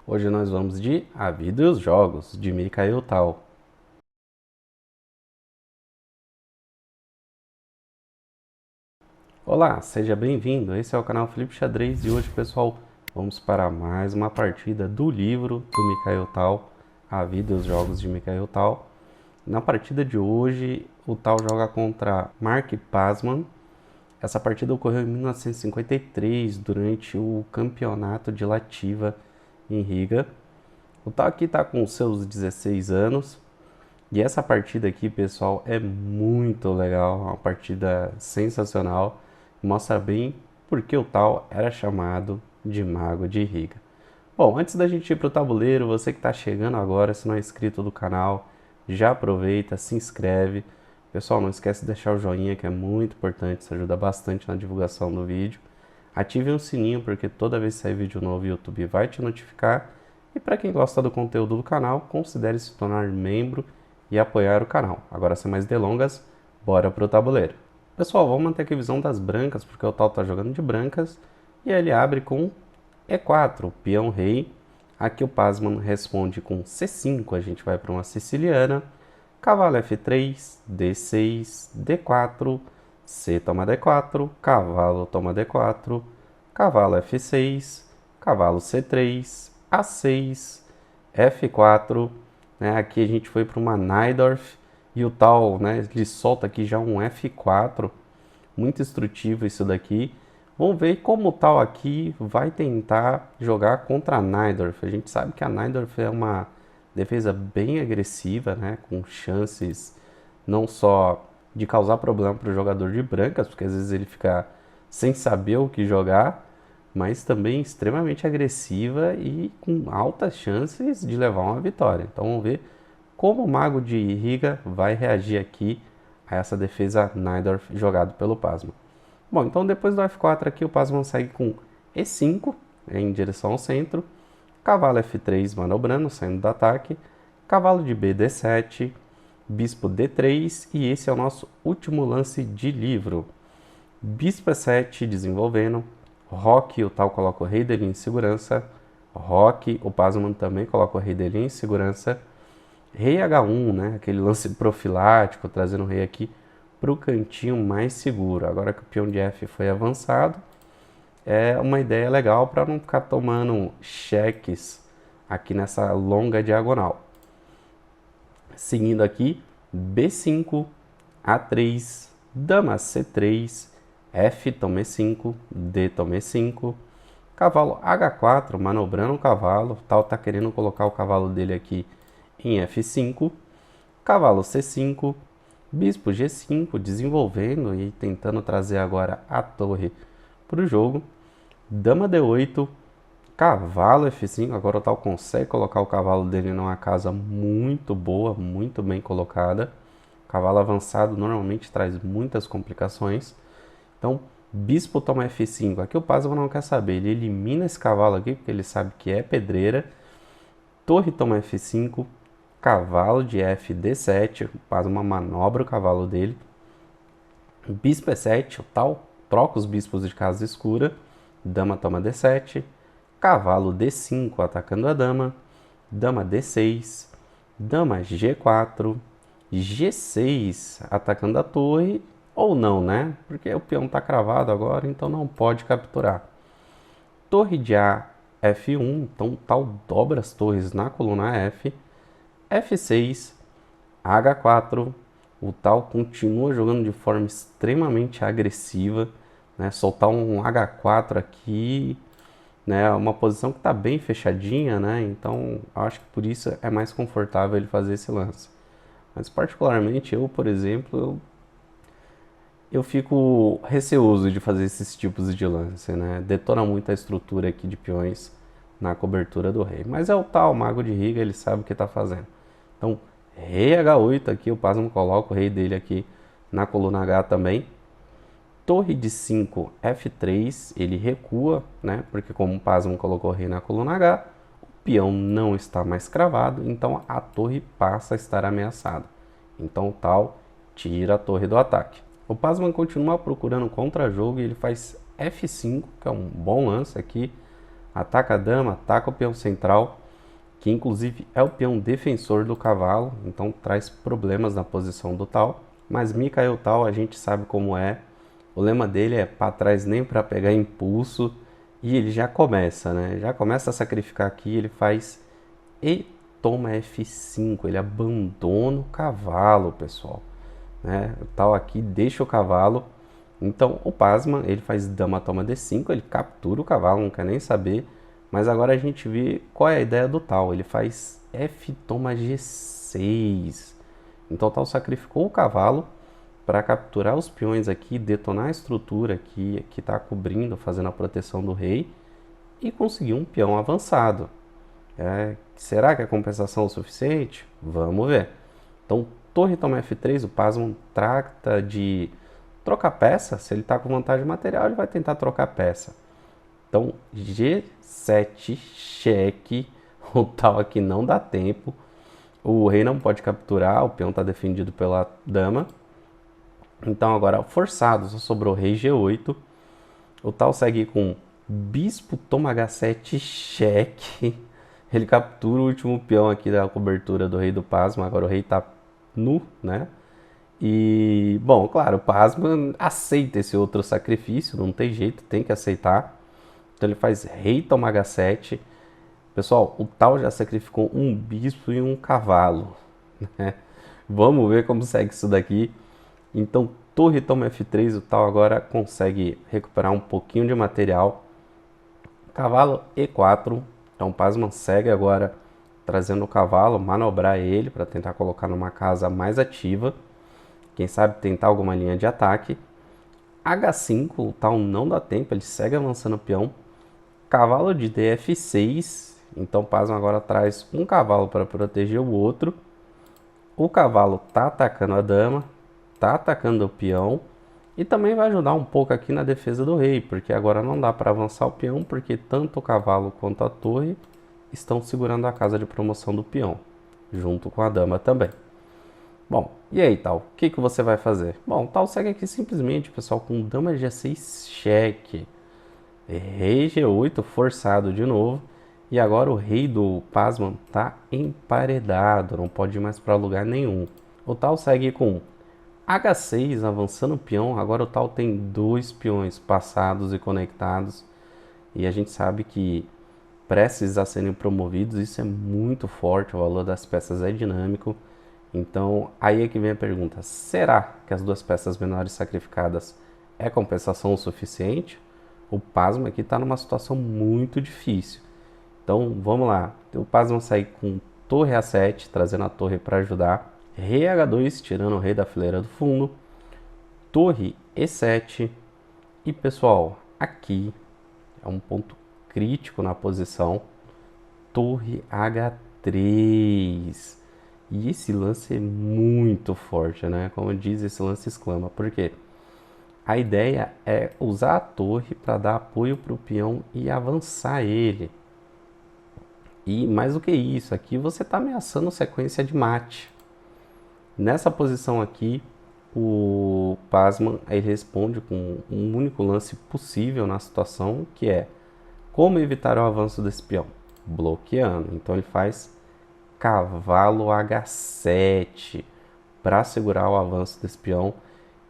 Hoje nós vamos de A Vida e os Jogos, de Mikhail Tal. Olá, seja bem-vindo, esse é o canal Felipe Xadrez e hoje, pessoal, vamos para mais uma partida do livro do Mikhail Tal, A Vida e os Jogos de Mikhail Tal. Na partida de hoje, o Tal joga contra Mark Pasman. Essa partida ocorreu em 1953, durante o campeonato de Lativa em Riga. O Tal aqui está com seus 16 anos. E essa partida aqui, pessoal, é muito legal, uma partida sensacional. Mostra bem porque o Tal era chamado de Mago de Riga. Bom, antes da gente ir para o tabuleiro, você que está chegando agora, se não é inscrito do canal, já aproveita, se inscreve. Pessoal, não esquece de deixar o joinha, que é muito importante, isso ajuda bastante na divulgação do vídeo. Ative o sininho, porque toda vez que sair vídeo novo, o YouTube vai te notificar. E para quem gosta do conteúdo do canal, considere se tornar membro e apoiar o canal. Agora, sem mais delongas, bora pro tabuleiro. Pessoal, vamos manter aqui a visão das brancas, porque o Tal tá jogando de brancas. E ele abre com E4, peão rei. Aqui o Pasman responde com C5, a gente vai para uma siciliana. Cavalo F3, D6, D4, C toma D4, cavalo toma D4, cavalo F6, cavalo C3, A6, F4, né? Aqui a gente foi para uma Najdorf e o Tal, né, ele solta aqui já um F4, muito instrutivo isso daqui. Vamos ver como o Tal aqui vai tentar jogar contra a Najdorf. A gente sabe que a Najdorf é uma defesa bem agressiva, né, com chances não só de causar problema para o jogador de brancas, porque às vezes ele fica sem saber o que jogar, mas também extremamente agressiva e com altas chances de levar uma vitória. Então vamos ver como o Mago de Riga vai reagir aqui a essa defesa Najdorf jogado pelo Pasman. Bom, então depois do F4 aqui o Pasman segue com E5 em direção ao centro, cavalo F3 manobrando, saindo do ataque, cavalo de B, D7, bispo D3 e esse é o nosso último lance de livro. Bispo E7 desenvolvendo, roque, o Tal coloca o rei dele em segurança, roque, o Pasman também coloca o rei dele em segurança, rei H1, né, aquele lance profilático, trazendo o rei aqui para o cantinho mais seguro. Agora que o peão de F foi avançado, é uma ideia legal para não ficar tomando cheques aqui nessa longa diagonal. Seguindo aqui, B5, A3, dama C3, F toma E5, D toma E5, cavalo H4, manobrando o cavalo, Tal tá querendo colocar o cavalo dele aqui em F5, cavalo C5, bispo G5, desenvolvendo e tentando trazer agora a torre para o jogo, dama D8, cavalo F5, agora o Tal consegue colocar o cavalo dele numa casa muito boa, muito bem colocada. Cavalo avançado normalmente traz muitas complicações. Então, bispo toma F5. Aqui o Pasman não quer saber, ele elimina esse cavalo aqui, porque ele sabe que é pedreira. Torre toma F5, cavalo de F, D7, o Pasman manobra o cavalo dele. Bispo E7, o Tal troca os bispos de casa escura. Dama toma D7, cavalo D5 atacando a dama, dama D6, dama G4, G6 atacando a torre, ou não, né? Porque o peão está cravado agora, então não pode capturar. Torre de A, F1, então Tal dobra as torres na coluna F, F6, H4, o Tal continua jogando de forma extremamente agressiva, né? Soltar um H4 aqui, né, uma posição que está bem fechadinha, né? Então acho que por isso é mais confortável ele fazer esse lance. Mas particularmente eu, por exemplo, eu fico receoso de fazer esses tipos de lance, né? Detona muito a estrutura aqui de peões na cobertura do rei. Mas é o Tal, Mago de Riga, ele sabe o que está fazendo. Então, rei H8 aqui, o Pasman coloca o rei dele aqui na coluna H também. Torre de 5, F3, ele recua, né? Porque como o Pasman colocou o rei na coluna H, o peão não está mais cravado, então a torre passa a estar ameaçada. Então o Tal tira a torre do ataque. O Pasman continua procurando contra-jogo e ele faz F5, que é um bom lance aqui. Ataca a dama, ataca o peão central, que inclusive é o peão defensor do cavalo, então traz problemas na posição do tal. Mas Mikhail Tal a gente sabe como é. O lema dele é para trás nem para pegar impulso. E ele já começa, né? Já começa a sacrificar aqui, ele faz e toma F5, ele abandona o cavalo, pessoal, né? O tal aqui deixa o cavalo. Então o Pasman, ele faz dama toma D5, ele captura o cavalo, não quer nem saber. Mas agora a gente vê qual é a ideia do tal. Ele faz F toma G6. Então o tal sacrificou o cavalo para capturar os peões aqui, detonar a estrutura aqui que está cobrindo, fazendo a proteção do rei e conseguir um peão avançado. Será que a compensação é o suficiente? Vamos ver. Então, torre toma F3, o Pasman trata de trocar peça. Se ele está com vantagem material, ele vai tentar trocar peça. Então, G7, cheque. O tal aqui não dá tempo. O rei não pode capturar, o peão está defendido pela dama. Então, agora, forçado, só sobrou rei G8. O tal segue com bispo toma H7, cheque. Ele captura o último peão aqui da cobertura do rei do Pasman. Agora o rei está nu, né? E, bom, claro, o Pasman aceita esse outro sacrifício, não tem jeito, tem que aceitar. Então ele faz rei toma H7. Pessoal, o tal já sacrificou um bispo e um cavalo, né? Vamos ver como segue isso daqui. Então, torre toma F3, o tal agora consegue recuperar um pouquinho de material. Cavalo E4. Então o Pasman segue agora trazendo o cavalo, manobrar ele para tentar colocar numa casa mais ativa. Quem sabe tentar alguma linha de ataque. H5, o tal não dá tempo, ele segue avançando o peão. Cavalo de DF6. Então o Pasman agora traz um cavalo para proteger o outro. O cavalo tá atacando a dama, tá atacando o peão. E também vai ajudar um pouco aqui na defesa do rei, porque agora não dá para avançar o peão, porque tanto o cavalo quanto a torre estão segurando a casa de promoção do peão, junto com a dama também. Bom, e aí, tal? O que você vai fazer? Bom, tal segue aqui simplesmente, pessoal, com dama G6 cheque. Rei G8 forçado de novo. E agora o rei do Pasman tá emparedado, não pode ir mais para lugar nenhum. O tal segue com H6 avançando o peão. Agora o tal tem dois peões passados e conectados. E a gente sabe que prestes a serem promovidos, isso é muito forte, o valor das peças é dinâmico. Então aí é que vem a pergunta: será que as duas peças menores sacrificadas é compensação o suficiente? O Pasman aqui está numa situação muito difícil. Então vamos lá, o Pasman sai com torre A7, trazendo a torre para ajudar. Rei H2, tirando o rei da fileira do fundo. Torre E7. E pessoal, aqui é um ponto crítico na posição. Torre H3. E esse lance é muito forte, né? Como diz, esse lance exclama. Por quê? A ideia é usar a torre para dar apoio para o peão e avançar ele. E mais do que isso, aqui você está ameaçando sequência de mate. Nessa posição aqui, o Pasman ele responde com um único lance possível na situação, que é como evitar o avanço desse peão? Bloqueando. Então ele faz cavalo H7 para segurar o avanço desse peão.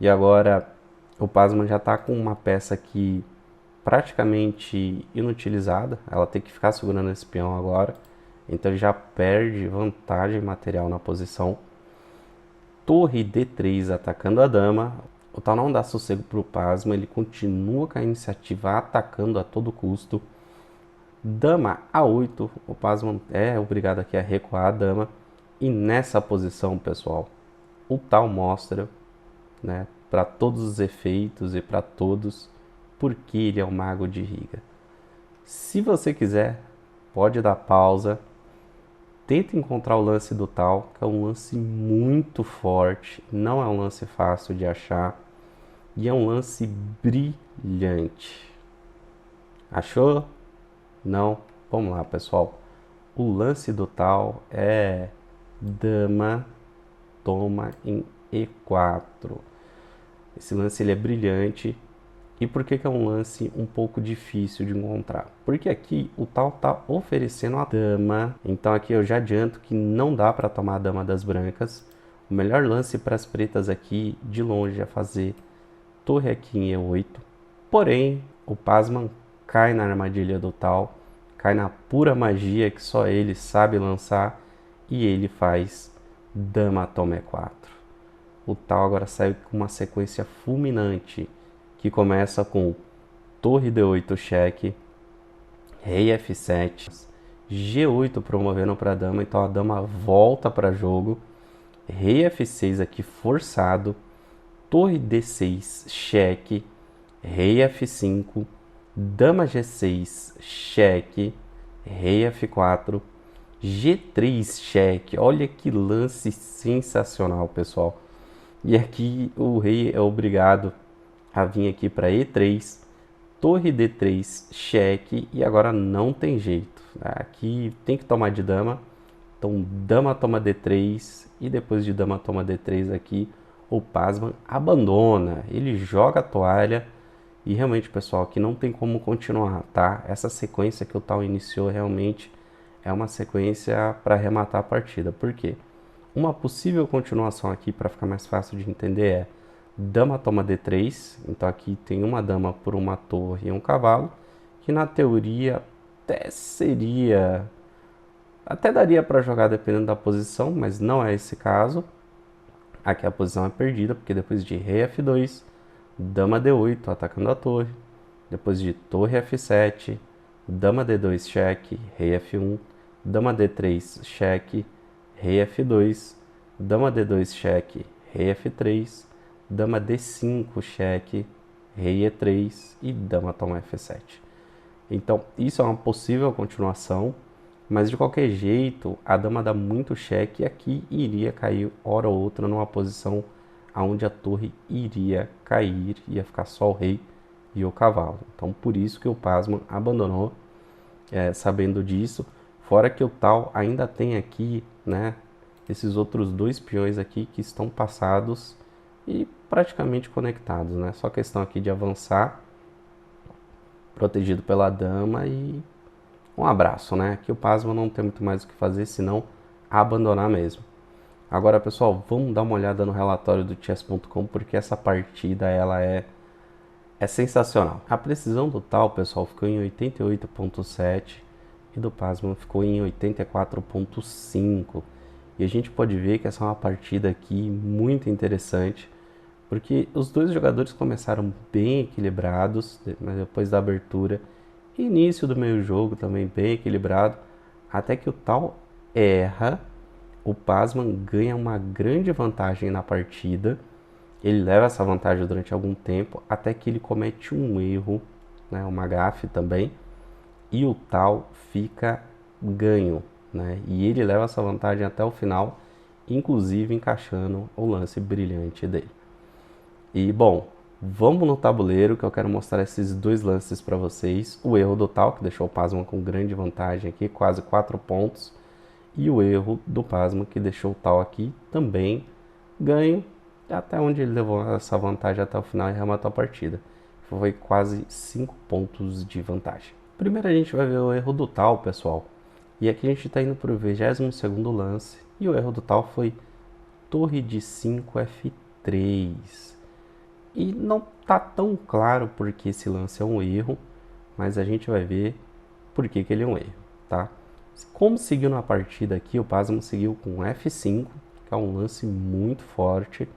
E agora o Pasman já está com uma peça aqui praticamente inutilizada. Ela tem que ficar segurando esse peão agora. Então ele já perde vantagem material na posição. Torre D3 atacando a dama. O tal não dá sossego para o Pasman. Ele continua com a iniciativa atacando a todo custo. Dama A8, o Pasman é obrigado aqui a recuar a dama. E nessa posição, pessoal, o tal mostra, né, para todos os efeitos e para todos, porque ele é o mago de Riga. Se você quiser, pode dar pausa. Tenta encontrar o lance do tal, que é um lance muito forte. Não é um lance fácil de achar. E é um lance brilhante. Achou? Não? Vamos lá, pessoal. O lance do tal é dama toma em E4. Esse lance ele é brilhante E por que que é um lance um pouco difícil de encontrar? Porque aqui o tal tá oferecendo a dama, então aqui eu já adianto que não dá para tomar a dama das brancas. O melhor lance para as pretas aqui, de longe, é fazer torre aqui em E8. Porém, o Pasman cai na armadilha do tal, cai na pura magia que só ele sabe lançar, e ele faz dama toma E4. O tal agora saiu com uma sequência fulminante, que começa com torre D8 cheque, rei F7, G8 promovendo para a dama, então a dama volta para jogo, rei F6 aqui forçado, torre D6 cheque, rei F5, dama G6 cheque, rei F4, G3 cheque. Olha que lance sensacional, pessoal. E aqui o rei é obrigado a vir aqui para E3, torre D3 cheque, e agora não tem jeito. Aqui tem que tomar de dama. Então dama toma D3, e depois de dama toma D3 aqui, o Pasman abandona, ele joga a toalha. E realmente, pessoal, aqui não tem como continuar, tá? Essa sequência que o tal iniciou realmente é uma sequência para arrematar a partida. Por quê? Uma possível continuação aqui, para ficar mais fácil de entender, é dama toma D3. Então aqui tem uma dama por uma torre e um cavalo, que na teoria até daria para jogar dependendo da posição, mas não é esse caso. Aqui a posição é perdida, porque depois de rei F2, dama D8 atacando a torre, depois de torre F7, dama D2 cheque, rei F1, dama D3 cheque, rei F2, dama D2 cheque, rei F3, dama D5 cheque, rei E3 e dama toma F7. Então isso é uma possível continuação, mas de qualquer jeito a dama dá muito cheque, e aqui iria cair hora ou outra numa posição onde a torre iria cair, ia ficar só o rei e o cavalo. Então por isso que o Pasman abandonou, sabendo disso. Fora que o tal ainda tem aqui, né, esses outros dois peões aqui que estão passados e praticamente conectados, né? Só questão aqui de avançar, protegido pela dama, e um abraço, né? Aqui o Pasman não tem muito mais o que fazer senão abandonar mesmo. Agora, pessoal, vamos dar uma olhada no relatório do chess.com, porque essa partida ela é sensacional. A precisão do tal, pessoal, ficou em 88.7 e do Pasman ficou em 84.5. E a gente pode ver que essa é uma partida aqui muito interessante, porque os dois jogadores começaram bem equilibrados, mas depois da abertura, início do meio jogo também bem equilibrado, até que o tal erra. O Pasman ganha uma grande vantagem na partida, ele leva essa vantagem durante algum tempo, até que ele comete um erro, né, uma gafe também, e o tal fica ganho, né, e ele leva essa vantagem até o final, inclusive encaixando o lance brilhante dele. E bom, vamos no tabuleiro que eu quero mostrar esses dois lances para vocês. O erro do tal, que deixou o Pasman com grande vantagem aqui, quase 4 pontos. E o erro do Pasman, que deixou o tal aqui também ganho, até onde ele levou essa vantagem até o final e rematou a partida. Foi quase 5 pontos de vantagem. Primeiro a gente vai ver o erro do tal, pessoal. E aqui a gente está indo para o 22º lance. E o erro do tal foi torre de 5 F3. E não tá tão claro porque esse lance é um erro, mas a gente vai ver por que ele é um erro, tá? Como seguiu na partida aqui, o Pasman seguiu com F5, que é um lance muito forte.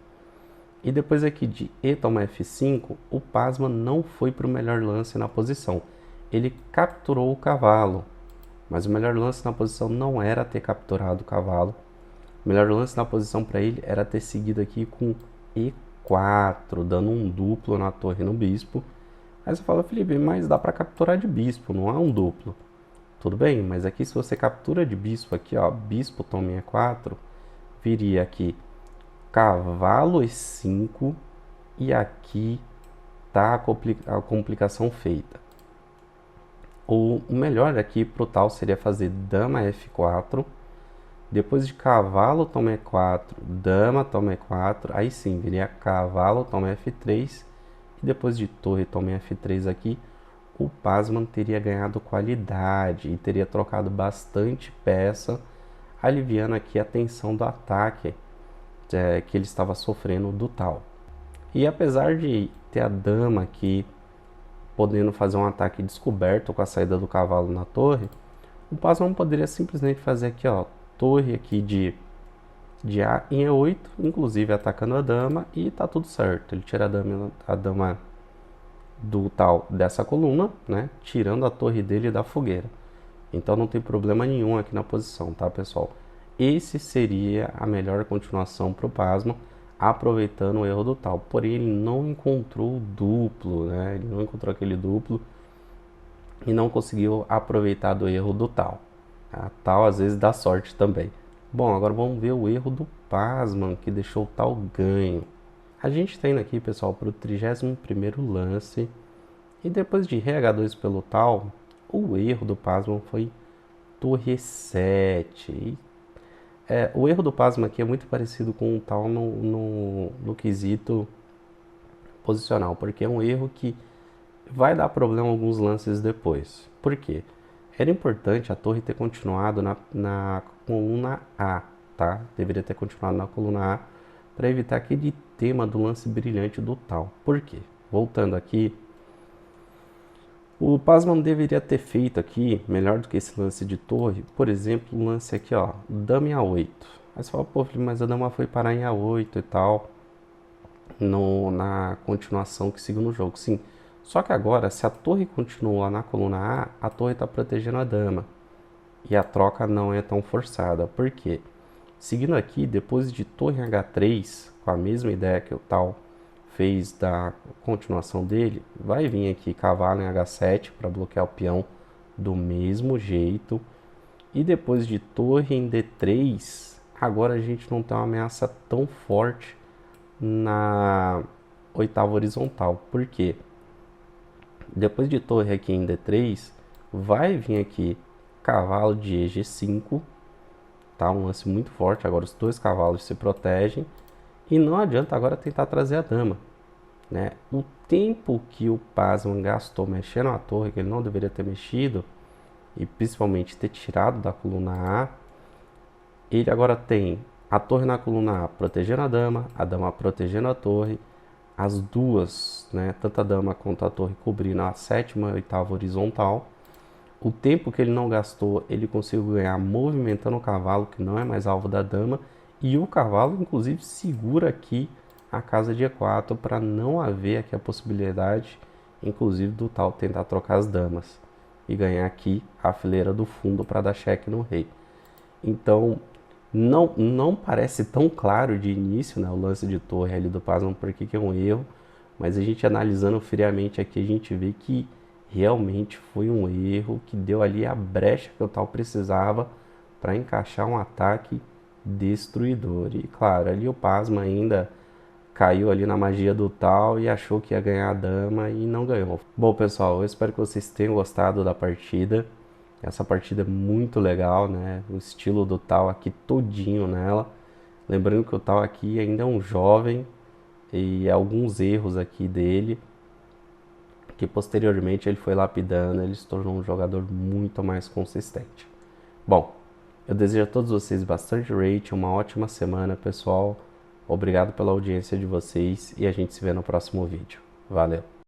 E depois aqui de E toma F5, o Pasman não foi para o melhor lance na posição. Ele capturou o cavalo, mas o melhor lance na posição não era ter capturado o cavalo. O melhor lance na posição para ele era ter seguido aqui com E4, dando um duplo na torre no bispo. Aí você fala, Felipe, mas dá para capturar de bispo, não é um duplo. Tudo bem, mas aqui se você captura de bispo aqui, ó, bispo toma E4, viria aqui cavalo E5, e aqui tá a complicação feita. O melhor aqui pro tal seria fazer dama F4, depois de cavalo toma E4, dama toma E4, aí sim viria cavalo toma F3, que depois de torre tome F3 aqui, o Pasman teria ganhado qualidade e teria trocado bastante peça, aliviando aqui a tensão do ataque que ele estava sofrendo do tal. E apesar de ter a dama aqui podendo fazer um ataque descoberto com a saída do cavalo na torre, o Pasman poderia simplesmente fazer aqui, ó, torre aqui de A em E8, inclusive atacando a dama, e tá tudo certo. Ele tira a dama do tal dessa coluna, né, tirando a torre dele da fogueira. Então não tem problema nenhum aqui na posição, tá, pessoal? Esse seria a melhor continuação para o Pasman, aproveitando o erro do tal. Porém, ele não encontrou o duplo, né? Ele não encontrou aquele duplo e não conseguiu aproveitar do erro do tal. A tal às vezes dá sorte também. Bom, agora vamos ver o erro do Pasman, que deixou o tal ganho. A gente está indo aqui, pessoal, para o 31º lance. E depois de RH2 pelo tal, o erro do Pasman foi torre 7. O erro do Pasman aqui é muito parecido com o tal no quesito posicional, porque é um erro que vai dar problema alguns lances depois. Por quê? Era importante a torre ter continuado na coluna A, tá? Deveria ter continuado na coluna A para evitar aquele tema do lance brilhante do tal. Por quê? Voltando aqui, o Pasman deveria ter feito aqui, melhor do que esse lance de torre, por exemplo, o lance aqui, ó, dama em A8. Aí você fala, pô, mas a dama foi parar em A8 e tal, na continuação que seguiu no jogo. Sim, só que agora, se a torre continua na coluna A, a torre está protegendo a dama. E a troca não é tão forçada. Por quê? Seguindo aqui, depois de torre em H3, com a mesma ideia que o tal fez da continuação dele, vai vir aqui cavalo em H7 para bloquear o peão do mesmo jeito. E depois de torre em D3, agora a gente não tem uma ameaça tão forte na oitava horizontal. Por quê? Depois de torre aqui em D3, vai vir aqui cavalo de EG5, tá? Um lance muito forte, agora os dois cavalos se protegem. E não adianta agora tentar trazer a dama, né? O tempo que o Pasman gastou mexendo a torre, que ele não deveria ter mexido, e principalmente ter tirado da coluna A, ele agora tem a torre na coluna A protegendo a dama protegendo a torre, as duas, né, tanto a dama quanto a torre cobrindo a sétima e oitava horizontal. O tempo que ele não gastou, ele conseguiu ganhar movimentando o cavalo, que não é mais alvo da dama, e o cavalo, inclusive, segura aqui a casa de E4 para não haver aqui a possibilidade, inclusive, do tal tentar trocar as damas e ganhar aqui a fileira do fundo para dar cheque no rei. Então, não parece tão claro de início, né, o lance de torre ali do Pasman, porque que é um erro, mas a gente analisando friamente aqui, a gente vê que realmente foi um erro que deu ali a brecha que o tal precisava para encaixar um ataque destruidor. E claro, ali o Pasman ainda caiu ali na magia do tal e achou que ia ganhar a dama e não ganhou. Bom, pessoal, eu espero que vocês tenham gostado da partida. Essa partida é muito legal, né? O estilo do tal aqui todinho nela. Lembrando que o tal aqui ainda é um jovem e alguns erros aqui dele que posteriormente ele foi lapidando, ele se tornou um jogador muito mais consistente. Bom, eu desejo a todos vocês bastante rate, uma ótima semana, pessoal. Obrigado pela audiência de vocês e a gente se vê no próximo vídeo. Valeu!